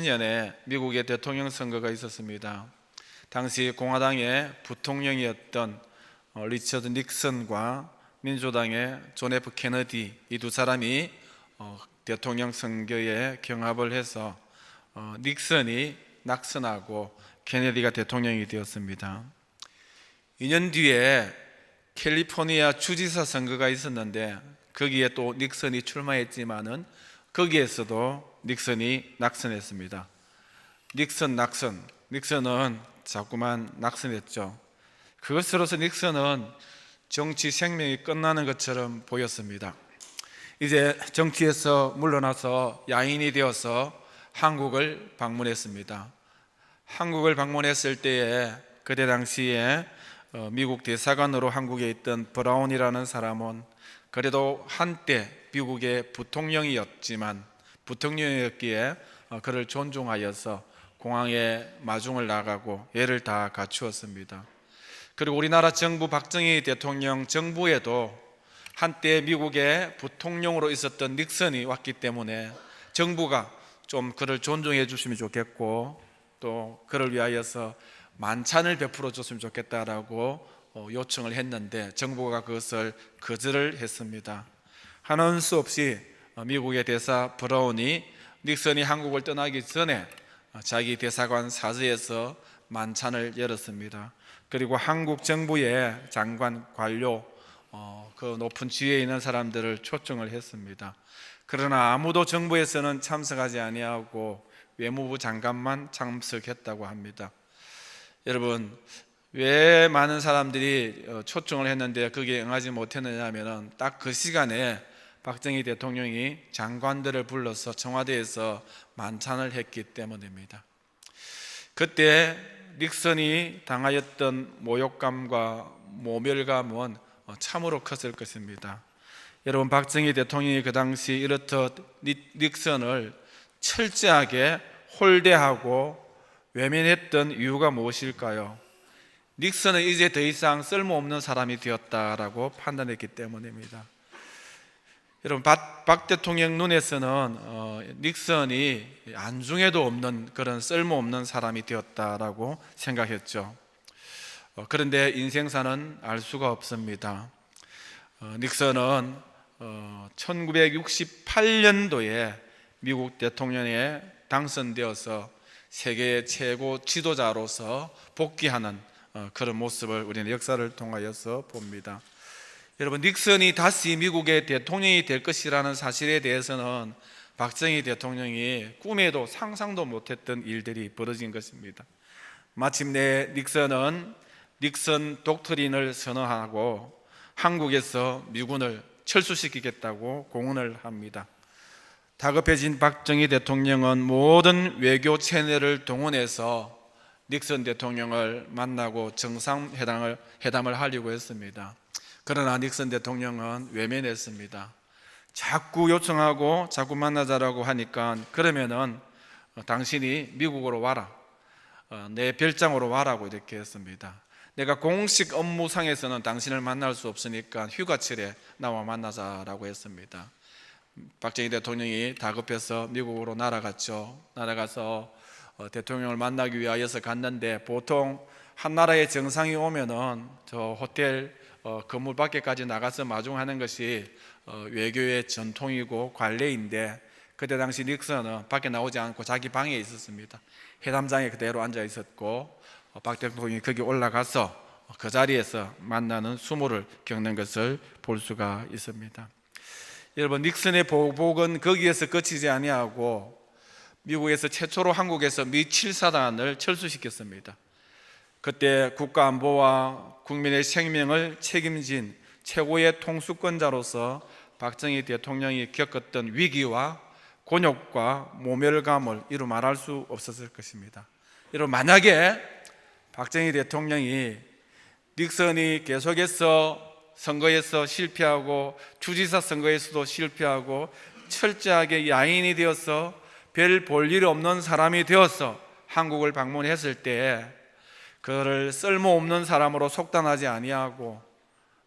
2000년에 미국의 대통령 선거가 있었습니다. 당시 공화당의 부통령이었던 리처드 닉슨과 민주당의 존 F 케너디, 이 두 사람이 대통령 선거에 경합을 해서 닉슨이 낙선하고 케네디가 대통령이 되었습니다. 2년 뒤에 캘리포니아 주지사 선거가 있었는데 거기에 또 닉슨이 출마했지만은 거기에서도 닉슨이 낙선했습니다. 닉슨은 자꾸만 낙선했죠. 그것으로서 닉슨은 정치 생명이 끝나는 것처럼 보였습니다. 이제 정치에서 물러나서 야인이 되어서 한국을 방문했습니다. 한국을 방문했을 때에 그때 당시에 미국 대사관으로 한국에 있던 브라운이라는 사람은 그래도 한때 미국의 부통령이었기에 그를 존중하여서 공항에 마중을 나가고 애를 다 갖추었습니다. 그리고 우리나라 정부 박정희 대통령 정부에도 한때 미국의 부통령으로 있었던 닉슨이 왔기 때문에 정부가 좀 그를 존중해 주시면 좋겠고 또 그를 위하여서 만찬을 베풀어 줬으면 좋겠다라고 요청을 했는데 정부가 그것을 거절을 했습니다. 하는 수 없이 미국의 대사 브라운이 닉슨이 한국을 떠나기 전에 자기 대사관 사저에서 만찬을 열었습니다. 그리고 한국 정부의 장관, 관료, 그 높은 지위에 있는 사람들을 초청을 했습니다. 그러나 아무도 정부에서는 참석하지 아니하고 외무부 장관만 참석했다고 합니다. 여러분, 왜 많은 사람들이 초청을 했는데 거기에 응하지 못했느냐 하면 딱 그 시간에 박정희 대통령이 장관들을 불러서 청와대에서 만찬을 했기 때문입니다. 그때 닉슨이 당하였던 모욕감과 모멸감은 참으로 컸을 것입니다. 여러분, 박정희 대통령이 그 당시 이렇듯 닉슨을 철저하게 홀대하고 외면했던 이유가 무엇일까요? 닉슨은 이제 더 이상 쓸모없는 사람이 되었다라고 판단했기 때문입니다. 여러분, 박 대통령 눈에서는 닉슨이 안중에도 없는 그런 쓸모없는 사람이 되었다라고 생각했죠. 그런데 인생사는 알 수가 없습니다. 닉슨은 1968년도에 미국 대통령에 당선되어서 세계의 최고 지도자로서 복귀하는 그런 모습을 우리는 역사를 통하여서 봅니다. 여러분, 닉슨이 다시 미국의 대통령이 될 것이라는 사실에 대해서는 박정희 대통령이 꿈에도 상상도 못했던 일들이 벌어진 것입니다. 마침내 닉슨은 닉슨 독트린을 선언하고 한국에서 미군을 철수시키겠다고 공언을 합니다. 다급해진 박정희 대통령은 모든 외교 채널을 동원해서 닉슨 대통령을 만나고 정상회담을 하려고 했습니다. 그러나 닉슨 대통령은 외면했습니다. 자꾸 요청하고 자꾸 만나자라고 하니까 그러면은 당신이 미국으로 와라, 내 별장으로 와라고 이렇게 했습니다. 내가 공식 업무상에서는 당신을 만날 수 없으니까 휴가철에 나와 만나자라고 했습니다. 박정희 대통령이 다급해서 미국으로 날아갔죠. 날아가서 대통령을 만나기 위하여서 갔는데 보통 한 나라의 정상이 오면은 저 호텔 건물 밖에까지 나가서 마중하는 것이 외교의 전통이고 관례인데 그때 당시 닉슨은 밖에 나오지 않고 자기 방에 있었습니다. 회담장에 그대로 앉아 있었고 박 대통령이 거기 올라가서 그 자리에서 만나는 수모를 겪는 것을 볼 수가 있습니다. 여러분, 닉슨의 보복은 거기에서 그치지 아니하고 미국에서 최초로 한국에서 미 7사단을 철수시켰습니다. 그때 국가안보와 국민의 생명을 책임진 최고의 통수권자로서 박정희 대통령이 겪었던 위기와 곤욕과 모멸감을 이루 말할 수 없었을 것입니다. 여러분, 만약에 박정희 대통령이 닉슨이 계속해서 선거에서 실패하고 주지사 선거에서도 실패하고 철저하게 야인이 되어서 별 볼 일 없는 사람이 되어서 한국을 방문했을 때 그를 쓸모없는 사람으로 속단하지 아니하고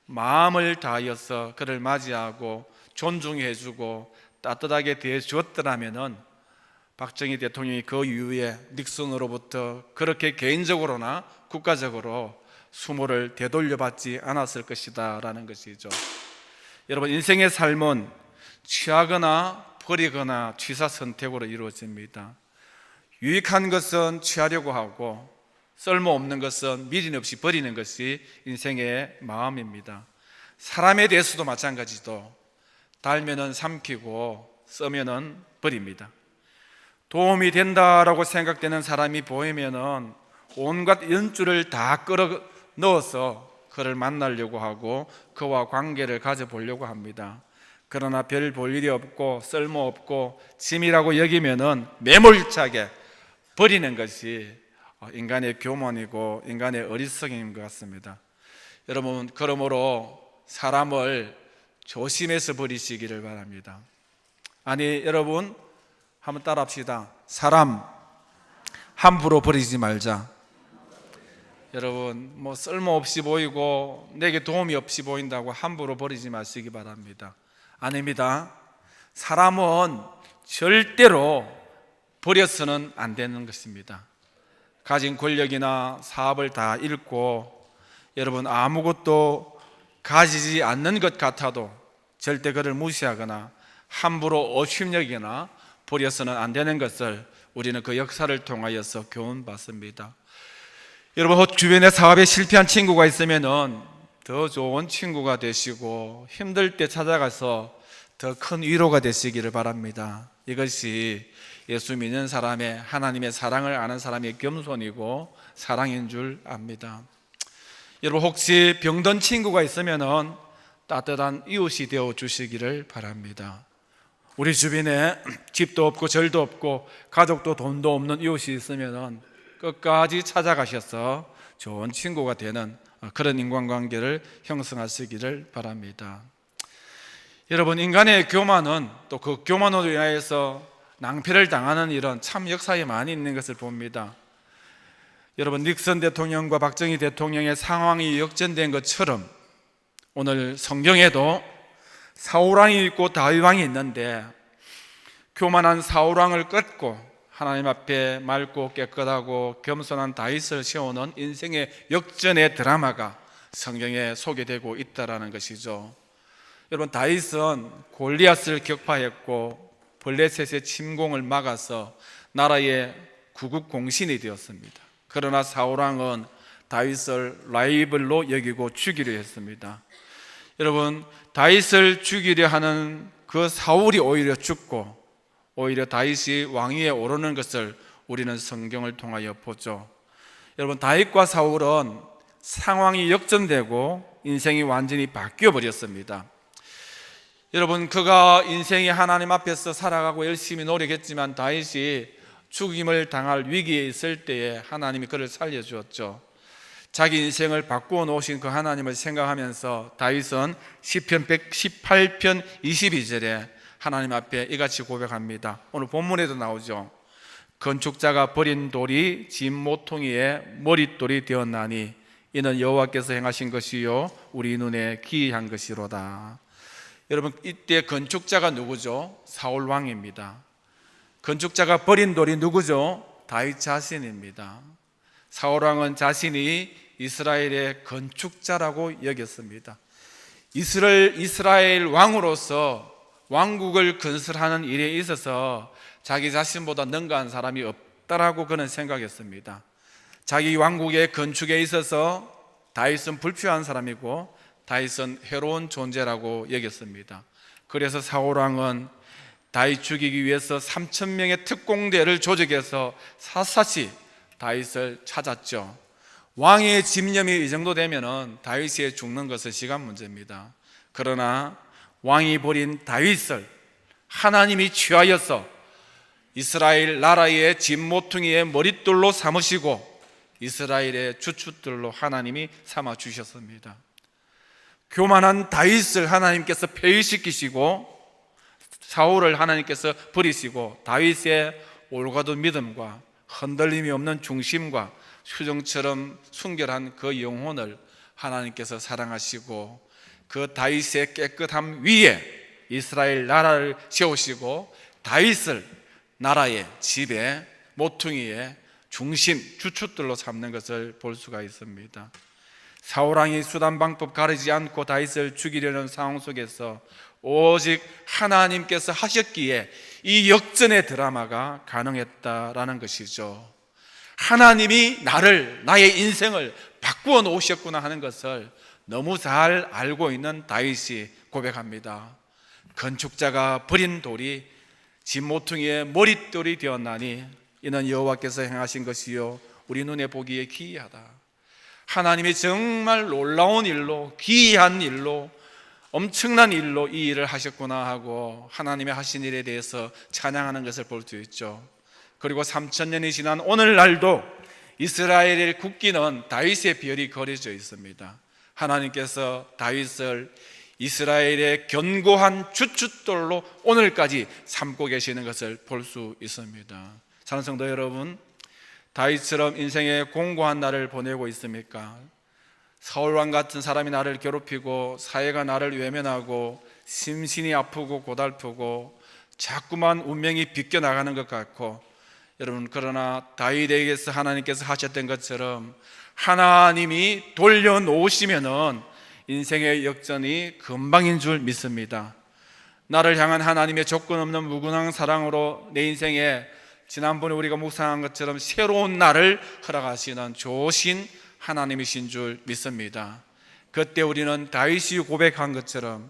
마음을 다하여서 그를 맞이하고 존중해주고 따뜻하게 대해주었더라면 박정희 대통령이 그 이후에 닉슨으로부터 그렇게 개인적으로나 국가적으로 수모를 되돌려받지 않았을 것이다 라는 것이죠. 여러분, 인생의 삶은 취하거나 버리거나 취사 선택으로 이루어집니다. 유익한 것은 취하려고 하고 쓸모없는 것은 미련 없이 버리는 것이 인생의 마음입니다. 사람에 대해서도 마찬가지도 달면은 삼키고 써면은 버립니다. 도움이 된다라고 생각되는 사람이 보이면은 온갖 연줄을 다 끌어 넣어서 그를 만나려고 하고 그와 관계를 가져보려고 합니다. 그러나 별 볼 일이 없고 쓸모없고 짐이라고 여기면은 매몰차게 버리는 것이 인간의 교만이고 인간의 어리석음인 것 같습니다. 여러분, 그러므로 사람을 조심해서 버리시기를 바랍니다. 아니, 여러분 한번 따라합시다. 사람 함부로 버리지 말자. 여러분, 뭐 쓸모없이 보이고 내게 도움이 없이 보인다고 함부로 버리지 마시기 바랍니다. 아닙니다. 사람은 절대로 버려서는 안 되는 것입니다. 가진 권력이나 사업을 다 잃고 여러분 아무것도 가지지 않는 것 같아도 절대 그를 무시하거나 함부로 업신여기거나 버려서는 안 되는 것을 우리는 그 역사를 통하여서 교훈받습니다. 여러분, 주변에 사업에 실패한 친구가 있으면 더 좋은 친구가 되시고 힘들 때 찾아가서 더 큰 위로가 되시기를 바랍니다. 이것이 예수 믿는 사람의 하나님의 사랑을 아는 사람의 겸손이고 사랑인 줄 압니다. 여러분, 혹시 병든 친구가 있으면 따뜻한 이웃이 되어 주시기를 바랍니다. 우리 주변에 집도 없고 절도 없고 가족도 돈도 없는 이웃이 있으면 끝까지 찾아가셔서 좋은 친구가 되는 그런 인간관계를 형성하시기를 바랍니다. 여러분, 인간의 교만은 또 그 교만으로 인하여서 낭패를 당하는 일은 참 역사에 많이 있는 것을 봅니다. 여러분, 닉슨 대통령과 박정희 대통령의 상황이 역전된 것처럼 오늘 성경에도 사울왕이 있고 다윗왕이 있는데 교만한 사울왕을 꺾고 하나님 앞에 맑고 깨끗하고 겸손한 다윗을 세우는 인생의 역전의 드라마가 성경에 소개되고 있다는 것이죠. 여러분, 다윗은 골리앗을 격파했고 블레셋의 침공을 막아서 나라의 구국공신이 되었습니다. 그러나 사울왕은 다윗을 라이벌로 여기고 죽이려 했습니다. 여러분, 다윗을 죽이려 하는 그 사울이 오히려 죽고 오히려 다윗이 왕위에 오르는 것을 우리는 성경을 통하여 보죠. 여러분, 다윗과 사울은 상황이 역전되고 인생이 완전히 바뀌어 버렸습니다. 여러분, 그가 인생이 하나님 앞에서 살아가고 열심히 노력했지만 다윗이 죽임을 당할 위기에 있을 때에 하나님이 그를 살려주었죠. 자기 인생을 바꾸어 놓으신 그 하나님을 생각하면서 다윗은 시편 118편 22절에 하나님 앞에 이같이 고백합니다. 오늘 본문에도 나오죠. 건축자가 버린 돌이 짐 모퉁이의 머릿돌이 되었나니 이는 여호와께서 행하신 것이요 우리 눈에 기이한 것이로다. 여러분, 이때 건축자가 누구죠? 사울 왕입니다. 건축자가 버린 돌이 누구죠? 다윗 자신입니다. 사울 왕은 자신이 이스라엘의 건축자라고 여겼습니다. 이스라엘 왕으로서 왕국을 건설하는 일에 있어서 자기 자신보다 능가한 사람이 없다라고 그는 생각했습니다. 자기 왕국의 건축에 있어서 다윗은 불필요한 사람이고 다윗은 해로운 존재라고 여겼습니다. 그래서 사울왕은 다윗 죽이기 위해서 3,000명의 특공대를 조직해서 샅샅이 다윗을 찾았죠. 왕의 집념이 이 정도 되면 다윗이 죽는 것은 시간 문제입니다. 그러나 왕이 버린 다윗을 하나님이 취하여서 이스라엘 나라의 집모퉁이의 머릿돌로 삼으시고 이스라엘의 주춧돌로 하나님이 삼아 주셨습니다. 교만한 다윗을 하나님께서 폐위시키시고 사울을 하나님께서 버리시고 다윗의 올가둔 믿음과 흔들림이 없는 중심과 수정처럼 순결한 그 영혼을 하나님께서 사랑하시고 그 다윗의 깨끗함 위에 이스라엘 나라를 세우시고 다윗을 나라의 집의 모퉁이의 중심, 주축들로 삼는 것을 볼 수가 있습니다. 사울왕이 수단 방법 가리지 않고 다윗을 죽이려는 상황 속에서 오직 하나님께서 하셨기에 이 역전의 드라마가 가능했다라는 것이죠. 하나님이 나의 인생을 바꾸어 놓으셨구나 하는 것을 너무 잘 알고 있는 다윗이 고백합니다. 건축자가 버린 돌이 집 모퉁이의 머릿돌이 되었나니 이는 여호와께서 행하신 것이요 우리 눈에 보기에 기이하다. 하나님이 정말 놀라운 일로, 기이한 일로, 엄청난 일로 이 일을 하셨구나 하고 하나님의 하신 일에 대해서 찬양하는 것을 볼 수 있죠. 그리고 3000년이 지난 오늘날도 이스라엘의 국기는 다윗의 별이 그려져 있습니다. 하나님께서 다윗을 이스라엘의 견고한 주춧돌로 오늘까지 삼고 계시는 것을 볼 수 있습니다. 사랑하는 성도 여러분, 다윗처럼 인생의 공고한 날을 보내고 있습니까? 사울왕 같은 사람이 나를 괴롭히고 사회가 나를 외면하고 심신이 아프고 고달프고 자꾸만 운명이 비껴나가는 것 같고, 여러분, 그러나 다윗에게서 하나님께서 하셨던 것처럼 하나님이 돌려놓으시면은 인생의 역전이 금방인 줄 믿습니다. 나를 향한 하나님의 조건 없는 무궁한 사랑으로 내 인생에 지난번에 우리가 묵상한 것처럼 새로운 날을 허락하시는 좋으신 하나님이신 줄 믿습니다. 그때 우리는 다윗이 고백한 것처럼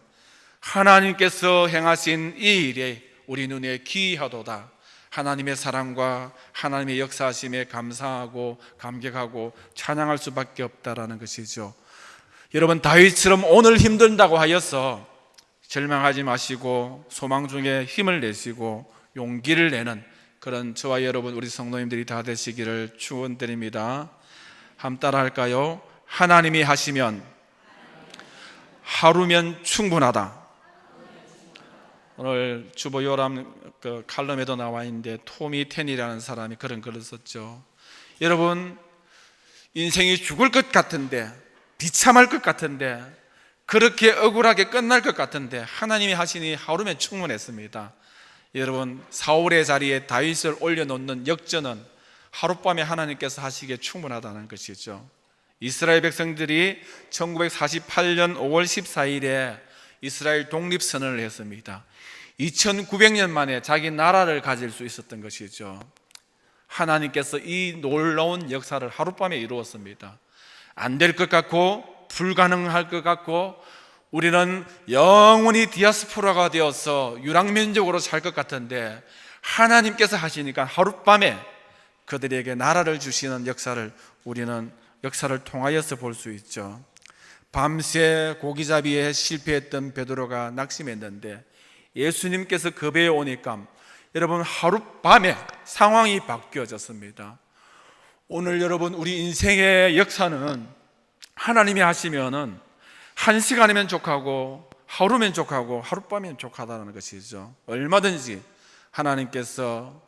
하나님께서 행하신 이 일에 우리 눈에 기이하도다. 하나님의 사랑과 하나님의 역사하심에 감사하고 감격하고 찬양할 수밖에 없다라는 것이죠. 여러분, 다윗처럼 오늘 힘든다고 하여서 절망하지 마시고 소망 중에 힘을 내시고 용기를 내는 그런 저와 여러분, 우리 성도님들이 다 되시기를 축원드립니다. 함 따라 할까요? 하나님이 하시면 하루면 충분하다. 오늘 주보 요람 칼럼에도 나와 있는데 토미 텐이라는 사람이 그런 글을 썼죠. 여러분, 인생이 죽을 것 같은데, 비참할 것 같은데, 그렇게 억울하게 끝날 것 같은데 하나님이 하시니 하루면 충분했습니다. 여러분, 사울의 자리에 다윗을 올려놓는 역전은 하룻밤에 하나님께서 하시기에 충분하다는 것이죠. 이스라엘 백성들이 1948년 5월 14일에 이스라엘 독립선언을 했습니다. 2900년 만에 자기 나라를 가질 수 있었던 것이죠. 하나님께서 이 놀라운 역사를 하룻밤에 이루었습니다. 안 될 것 같고 불가능할 것 같고 우리는 영원히 디아스포라가 되어서 유랑민족으로 살 것 같은데 하나님께서 하시니까 하룻밤에 그들에게 나라를 주시는 역사를 우리는 역사를 통하여서 볼 수 있죠. 밤새 고기잡이에 실패했던 베드로가 낙심했는데 예수님께서 그 배에 오니까 여러분 하룻밤에 상황이 바뀌어졌습니다. 오늘 여러분, 우리 인생의 역사는 하나님이 하시면은 한 시간이면 족하고 하루면 족하고 하룻밤이면 족하다는 것이죠. 얼마든지 하나님께서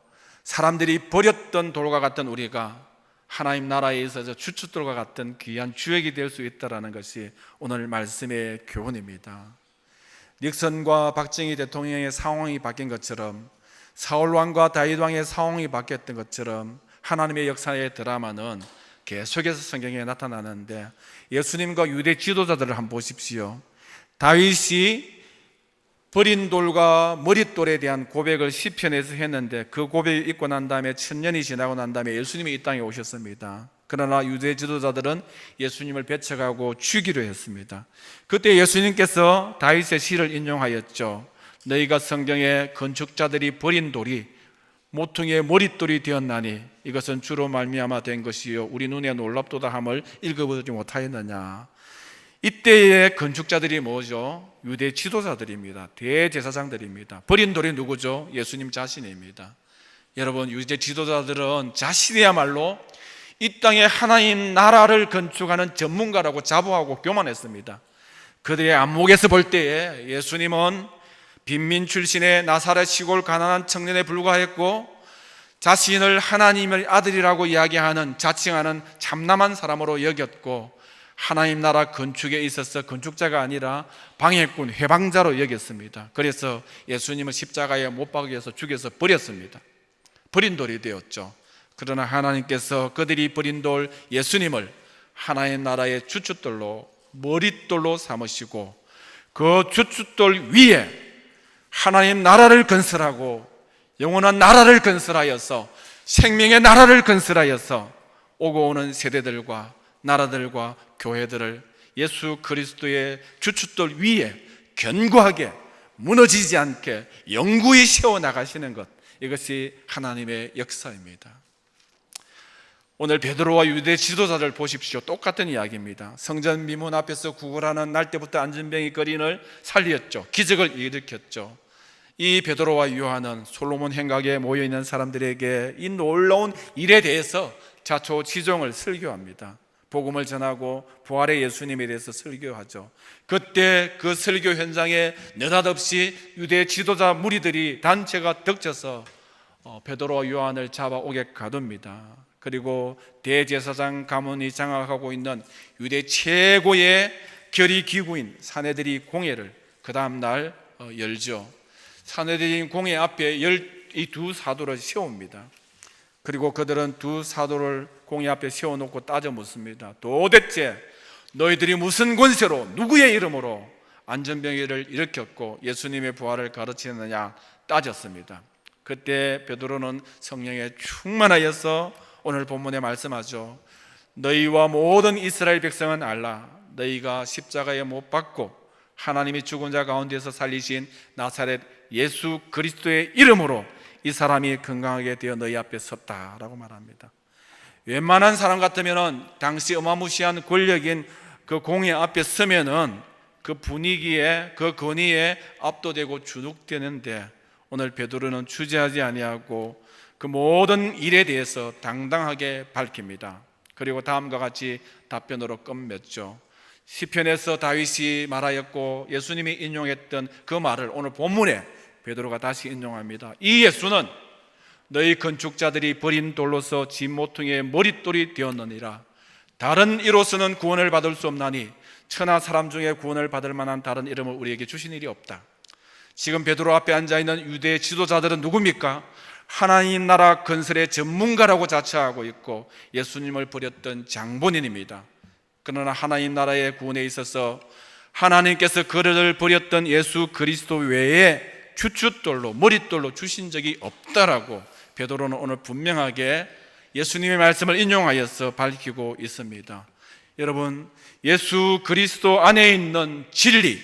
사람들이 버렸던 돌과 같은 우리가 하나님 나라에 있어서 주춧돌과 같은 귀한 주역이 될 수 있다는 것이 오늘 말씀의 교훈입니다. 닉슨과 박정희 대통령의 상황이 바뀐 것처럼 사울 왕과 다윗 왕의 상황이 바뀌었던 것처럼 하나님의 역사의 드라마는 계속해서 성경에 나타나는데 예수님과 유대 지도자들을 한번 보십시오. 다윗이 버린 돌과 머릿돌에 대한 고백을 시편에서 했는데 그 고백을 읽고 난 다음에 1000년이 지나고 난 다음에 예수님이 이 땅에 오셨습니다. 그러나 유대 지도자들은 예수님을 배척하고 죽이려 했습니다. 그때 예수님께서 다윗의 시를 인용하였죠. 너희가 성경에 건축자들이 버린 돌이 모퉁이의 머릿돌이 되었나니 이것은 주로 말미암아 된 것이요 우리 눈에 놀랍도다 함을 읽어보지 못하였느냐. 이때의 건축자들이 뭐죠? 유대 지도자들입니다. 대제사장들입니다. 버린 돌이 누구죠? 예수님 자신입니다. 여러분, 유대 지도자들은 자신이야말로 이 땅에 하나님 나라를 건축하는 전문가라고 자부하고 교만했습니다. 그들의 안목에서 볼 때에 예수님은 빈민 출신의 나사렛 시골 가난한 청년에 불과했고 자신을 하나님의 아들이라고 이야기하는 자칭하는 참남한 사람으로 여겼고 하나님 나라 건축에 있어서 건축자가 아니라 방해꾼, 해방자로 여겼습니다. 그래서 예수님은 십자가에 못 박여서 죽여서 버렸습니다. 버린 돌이 되었죠. 그러나 하나님께서 그들이 버린 돌 예수님을 하나의 나라의 주춧돌로, 머릿돌로 삼으시고 그 주춧돌 위에 하나님 나라를 건설하고 영원한 나라를 건설하여서 생명의 나라를 건설하여서 오고 오는 세대들과 나라들과 교회들을 예수 그리스도의 주춧돌 위에 견고하게 무너지지 않게 영구히 세워나가시는 것, 이것이 하나님의 역사입니다. 오늘 베드로와 유대 지도자들 보십시오. 똑같은 이야기입니다. 성전 미문 앞에서 구걸하는 날 때부터 안전병이 거린을 살렸죠. 기적을 일으켰죠. 이 베드로와 요한은 솔로몬 행각에 모여있는 사람들에게 이 놀라운 일에 대해서 자초지종을 설교합니다. 복음을 전하고 부활의 예수님에 대해서 설교하죠. 그때 그 설교 현장에 느닷없이 유대 지도자 무리들이 단체가 덮쳐서 베드로와 요한을 잡아오게 가둡니다. 그리고 대제사장 가문이 장악하고 있는 유대 최고의 결의기구인 사내들이 공회를 그 다음날 열죠. 사내들인 공회 앞에 이 두 사도를 세웁니다. 그리고 그들은 두 사도를 공회 앞에 세워놓고 따져 묻습니다. 도대체 너희들이 무슨 권세로 누구의 이름으로 안전병기를 일으켰고 예수님의 부활을 가르치느냐 따졌습니다. 그때 베드로는 성령에 충만하여서 오늘 본문에 말씀하죠. 너희와 모든 이스라엘 백성은 알라. 너희가 십자가에 못 박고 하나님이 죽은 자 가운데서 살리신 나사렛 예수 그리스도의 이름으로 이 사람이 건강하게 되어 너희 앞에 섰다라고 말합니다. 웬만한 사람 같으면 당시 어마무시한 권력인 그 공회 앞에 서면은 그 분위기에, 그 권위에 압도되고 주눅되는데 오늘 베드로는 주저하지 아니하고 그 모든 일에 대해서 당당하게 밝힙니다. 그리고 다음과 같이 답변으로 끝맺죠. 시편에서 다윗이 말하였고 예수님이 인용했던 그 말을 오늘 본문에 베드로가 다시 인용합니다. 이 예수는 너희 건축자들이 버린 돌로서 집 모퉁이의 머릿돌이 되었느니라. 다른 이로서는 구원을 받을 수 없나니 천하 사람 중에 구원을 받을 만한 다른 이름을 우리에게 주신 일이 없다. 지금 베드로 앞에 앉아있는 유대 지도자들은 누굽니까? 하나님 나라 건설의 전문가라고 자처하고 있고 예수님을 버렸던 장본인입니다. 그러나 하나님 나라의 구원에 있어서 하나님께서 그를 버렸던 예수 그리스도 외에 주춧돌로, 머릿돌로 주신 적이 없다라고 베드로는 오늘 분명하게 예수님의 말씀을 인용하여서 밝히고 있습니다. 여러분, 예수 그리스도 안에 있는 진리,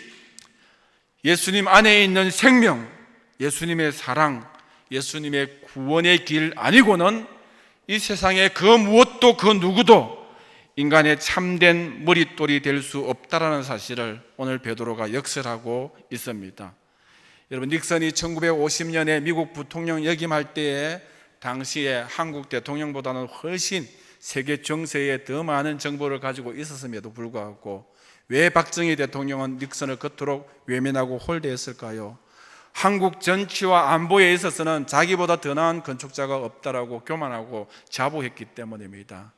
예수님 안에 있는 생명, 예수님의 사랑, 예수님의 구원의 길 아니고는 이 세상에 그 무엇도 그 누구도 인간의 참된 머릿돌이 될 수 없다라는 사실을 오늘 베드로가 역설하고 있습니다. 여러분, 닉슨이 1950년에 미국 부통령 역임할 때에 당시에 한국 대통령보다는 훨씬 세계 정세에 더 많은 정보를 가지고 있었음에도 불구하고 왜 박정희 대통령은 닉슨을 그토록 외면하고 홀대했을까요? 한국 정치와 안보에 있어서는 자기보다 더 나은 건축자가 없다라고 교만하고 자부했기 때문입니다.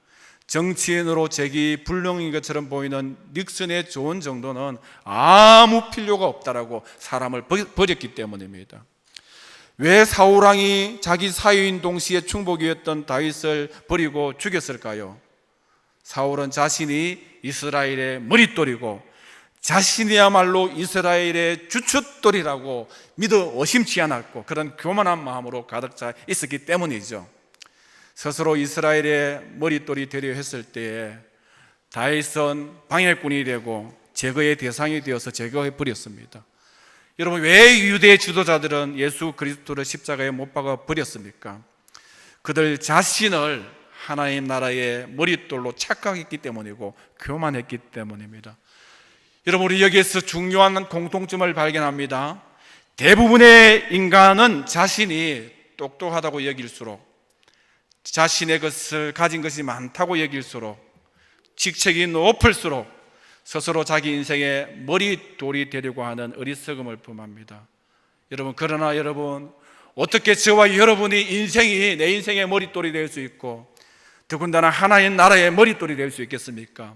정치인으로 재기불능인 것처럼 보이는 닉슨의 좋은 정도는 아무 필요가 없다라고 사람을 버렸기 때문입니다. 왜 사울왕이 자기 사위인 동시에 충복이었던 다윗을 버리고 죽였을까요? 사울은 자신이 이스라엘의 머릿돌이고 자신이야말로 이스라엘의 주춧돌이라고 믿어 의심치 않았고 그런 교만한 마음으로 가득 차 있었기 때문이죠. 스스로 이스라엘의 머릿돌이 되려 했을 때에 다윗은 방해꾼이 되고 제거의 대상이 되어서 제거해 버렸습니다. 여러분, 왜 유대 지도자들은 예수 그리스도를 십자가에 못 박아 버렸습니까? 그들 자신을 하나님 나라의 머릿돌로 착각했기 때문이고 교만했기 때문입니다. 여러분, 우리 여기에서 중요한 공통점을 발견합니다. 대부분의 인간은 자신이 똑똑하다고 여길수록, 자신의 것을 가진 것이 많다고 여길수록, 직책이 높을수록 스스로 자기 인생의 머릿돌이 되려고 하는 어리석음을 범합니다. 여러분, 그러나 여러분, 어떻게 저와 여러분이 내 인생의 머릿돌이 될 수 있고 더군다나 하나의 나라의 머릿돌이 될 수 있겠습니까?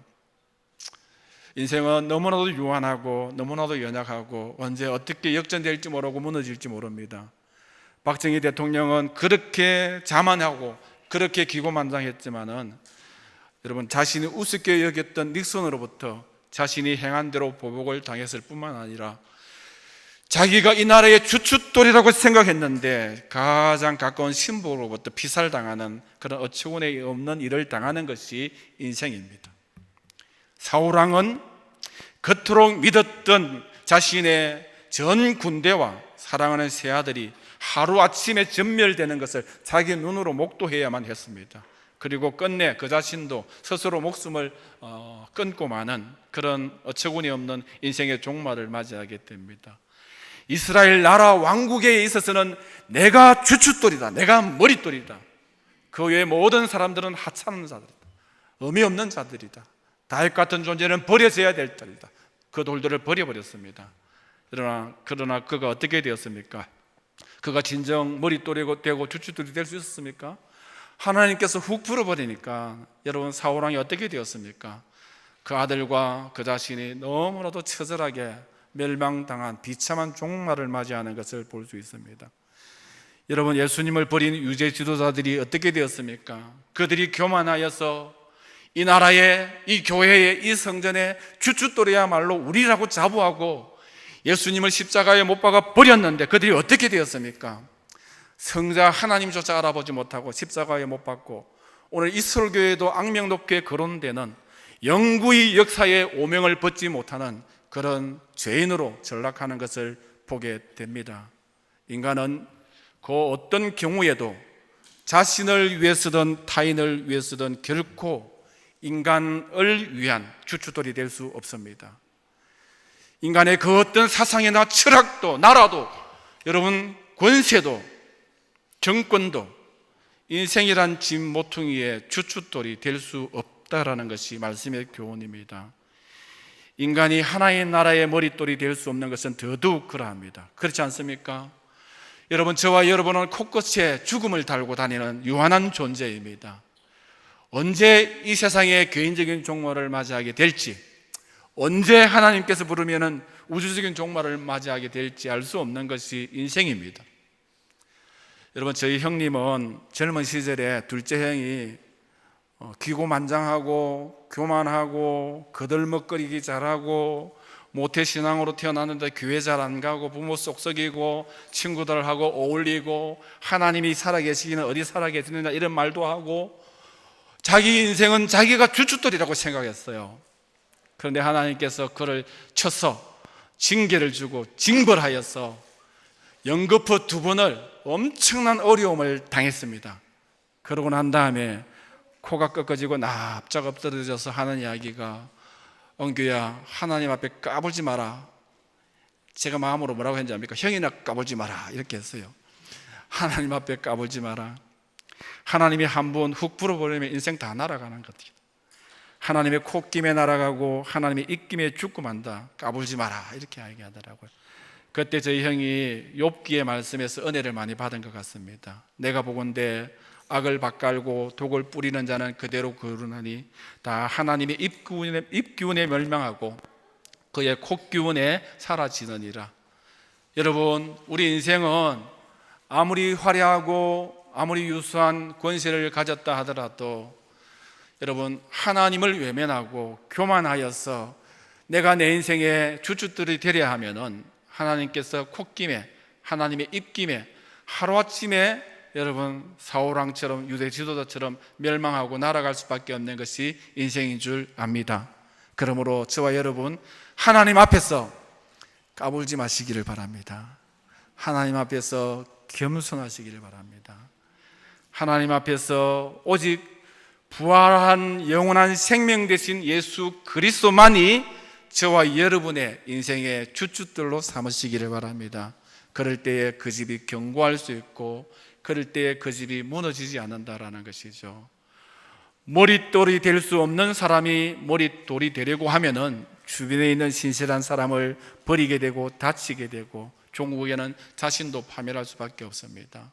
인생은 너무나도 유한하고 너무나도 연약하고 언제 어떻게 역전될지 모르고 무너질지 모릅니다. 박정희 대통령은 그렇게 자만하고 그렇게 기고만장했지만은 여러분, 자신이 우습게 여겼던 닉슨으로부터 자신이 행한 대로 보복을 당했을 뿐만 아니라 자기가 이 나라의 주춧돌이라고 생각했는데 가장 가까운 신부로부터 피살당하는 그런 어처구니 없는 일을 당하는 것이 인생입니다. 사울왕은 그토록 믿었던 자신의 전 군대와 사랑하는 세 아들이 하루아침에 전멸되는 것을 자기 눈으로 목도해야만 했습니다. 그리고 끝내 그 자신도 스스로 목숨을 끊고 마는 그런 어처구니 없는 인생의 종말을 맞이하게 됩니다. 이스라엘 나라 왕국에 있어서는 내가 주춧돌이다, 내가 머릿돌이다. 그 외의 모든 사람들은 하찮은 자들이다, 의미 없는 자들이다, 다윗 같은 존재는 버려져야 될 자들이다. 그 돌들을 버려버렸습니다. 그러나 그가 어떻게 되었습니까? 그가 진정 머릿돌이 되고 주춧돌이 될 수 있었습니까? 하나님께서 훅 불어버리니까 여러분, 사울왕이 어떻게 되었습니까? 그 아들과 그 자신이 너무나도 처절하게 멸망당한 비참한 종말을 맞이하는 것을 볼 수 있습니다. 여러분, 예수님을 버린 유대 지도자들이 어떻게 되었습니까? 그들이 교만하여서 이 나라의, 이 교회의, 이 성전의 주춧돌이야말로 우리라고 자부하고 예수님을 십자가에 못 박아 버렸는데 그들이 어떻게 되었습니까? 성자 하나님조차 알아보지 못하고 십자가에 못 박고 오늘 이스라엘교회도 악명 높게 거론되는 영구히 역사의 오명을 벗지 못하는 그런 죄인으로 전락하는 것을 보게 됩니다. 인간은 그 어떤 경우에도 자신을 위해서든 타인을 위해서든 결코 인간을 위한 주춧돌이 될 수 없습니다. 인간의 그 어떤 사상이나 철학도, 나라도, 여러분, 권세도, 정권도 인생이란 짐 모퉁이의 주춧돌이 될 수 없다라는 것이 말씀의 교훈입니다. 인간이 하나의 나라의 머릿돌이 될 수 없는 것은 더더욱 그러합니다. 그렇지 않습니까? 여러분, 저와 여러분은 코끝에 죽음을 달고 다니는 유한한 존재입니다. 언제 이 세상의 개인적인 종말을 맞이하게 될지, 언제 하나님께서 부르면은 우주적인 종말을 맞이하게 될지 알 수 없는 것이 인생입니다. 여러분, 저희 형님은 젊은 시절에 둘째 형이 기고만장하고 교만하고 거들먹거리기 잘하고 모태신앙으로 태어났는데 교회 잘 안 가고 부모 쏙썩이고 친구들하고 어울리고 하나님이 살아계시기는 어디 살아계시느냐 이런 말도 하고 자기 인생은 자기가 주춧돌이라고 생각했어요. 그런데 하나님께서 그를 쳐서 징계를 주고 징벌하여서 연거푸 2번을 엄청난 어려움을 당했습니다. 그러고 난 다음에 코가 꺾어지고 납작 엎드려져서 하는 이야기가, 엉규야, 하나님 앞에 까불지 마라. 제가 마음으로 뭐라고 했는지 압니까? 형이나 까불지 마라 이렇게 했어요. 하나님 앞에 까불지 마라. 하나님이 한 번 훅 불어버리면 인생 다 날아가는 거죠. 하나님의 콧김에 날아가고 하나님의 입김에 죽고 만다. 까불지 마라 이렇게 얘기하더라고요. 그때 저희 형이 욥기의 말씀에서 은혜를 많이 받은 것 같습니다. 내가 보건대 악을 밭갈고 독을 뿌리는 자는 그대로 거르나니 다 하나님의 입기운에 멸망하고 그의 콧기운에 사라지느니라. 여러분, 우리 인생은 아무리 화려하고 아무리 유수한 권세를 가졌다 하더라도 여러분, 하나님을 외면하고 교만하여서 내가 내 인생의 주춧돌이 되려 하면은 하나님께서 콧김에, 하나님의 입김에 하루아침에 여러분 사울왕처럼 유대 지도자처럼 멸망하고 날아갈 수밖에 없는 것이 인생인 줄 압니다. 그러므로 저와 여러분, 하나님 앞에서 까불지 마시기를 바랍니다. 하나님 앞에서 겸손하시기를 바랍니다. 하나님 앞에서 오직 부활한 영원한 생명 되신 예수 그리스도만이 저와 여러분의 인생의 주춧돌로 삼으시기를 바랍니다. 그럴 때에 그 집이 견고할 수 있고 그럴 때에 그 집이 무너지지 않는다라는 것이죠. 머릿돌이 될 수 없는 사람이 머릿돌이 되려고 하면은 주변에 있는 신실한 사람을 버리게 되고 다치게 되고 종국에는 자신도 파멸할 수밖에 없습니다.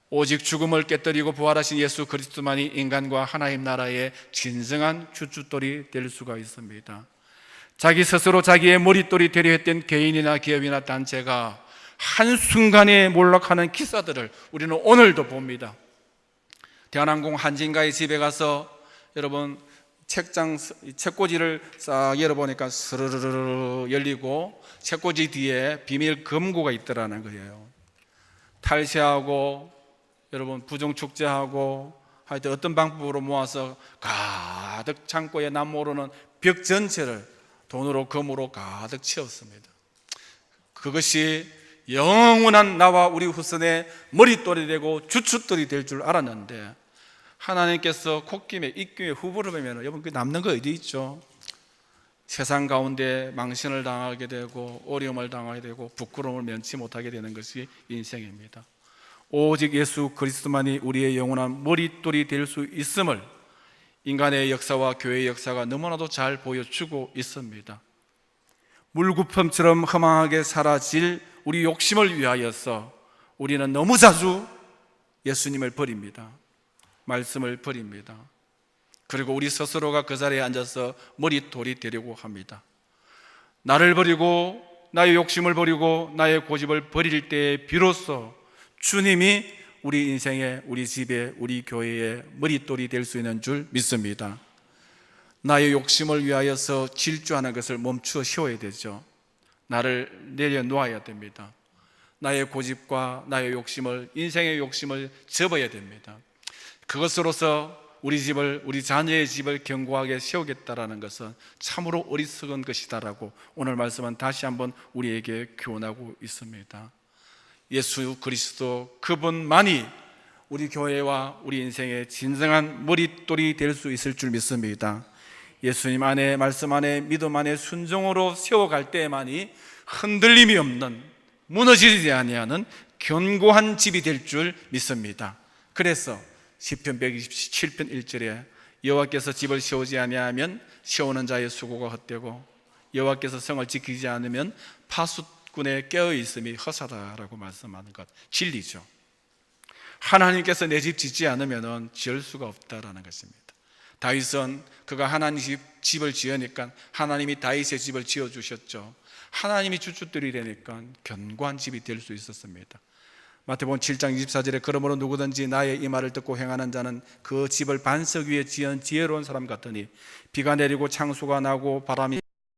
오직 죽음을 깨뜨리고 부활하신 예수 그리스도만이 인간과 하나님 나라의 진정한 주춧돌이 될 수가 있습니다. 자기 스스로 자기의 머릿돌이 되려 했던 개인이나 기업이나 단체가 한순간에 몰락하는 기사들을 우리는 오늘도 봅니다. 대한항공 한진가의 집에 가서 여러분 책꽂이를 싹 열어보니까 스르르르 열리고 책꽂이 뒤에 비밀 금고가 있더라는 거예요. 탈세하고 여러분 부정축제하고 하여튼 어떤 방법으로 모아서 가득 창고에 남모르는 벽 전체를 돈으로 금으로 가득 채웠습니다. 그것이 영원한 나와 우리 후손의 머릿돌이 되고 주춧돌이 될 줄 알았는데 하나님께서 콧김에 입김에 후보를 보면 여러분 그 남는 거 어디 있죠? 세상 가운데 망신을 당하게 되고 어려움을 당하게 되고 부끄러움을 면치 못하게 되는 것이 인생입니다. 오직 예수 그리스도만이 우리의 영원한 머릿돌이 될 수 있음을 인간의 역사와 교회의 역사가 너무나도 잘 보여주고 있습니다. 물구품처럼 허망하게 사라질 우리 욕심을 위하여서 우리는 너무 자주 예수님을 버립니다. 말씀을 버립니다. 그리고 우리 스스로가 그 자리에 앉아서 머릿돌이 되려고 합니다. 나를 버리고 나의 욕심을 버리고 나의 고집을 버릴 때에 비로소 주님이 우리 인생에, 우리 집에, 우리 교회에 머릿돌이 될 수 있는 줄 믿습니다. 나의 욕심을 위하여서 질주하는 것을 멈추어 쉬어야 되죠. 나를 내려놓아야 됩니다. 나의 고집과 나의 욕심을, 인생의 욕심을 접어야 됩니다. 그것으로서 우리 집을, 우리 자녀의 집을 견고하게 세우겠다라는 것은 참으로 어리석은 것이다라고 오늘 말씀은 다시 한번 우리에게 교훈하고 있습니다. 예수 그리스도 그분만이 우리 교회와 우리 인생의 진정한 머릿돌이 될 수 있을 줄 믿습니다. 예수님 안에, 말씀 안에, 믿음 안에 순종으로 세워갈 때만이 흔들림이 없는, 무너지지 아니하는 견고한 집이 될 줄 믿습니다. 그래서 시편 127편 1절에 여호와께서 집을 세우지 아니하면 세우는 자의 수고가 헛되고 여호와께서 성을 지키지 않으면 파수꾼의 깨어 있음이 허사다라고 말씀하는 것 진리죠. 하나님께서 내 집 짓지 않으면 지을 수가 없다라는 것입니다. 다윗은 그가 하나님 집을 지으니까 하나님이 다윗의 집을 지어주셨죠. 하나님이 주춧돌이 되니까 견고한 집이 될 수 있었습니다. 마태복음 7장 24절에 그러므로 누구든지 나의 이 말을 듣고 행하는 자는 그 집을 반석 위에 지은 지혜로운 사람 같으니 비가 내리고 창수가 나고 바람이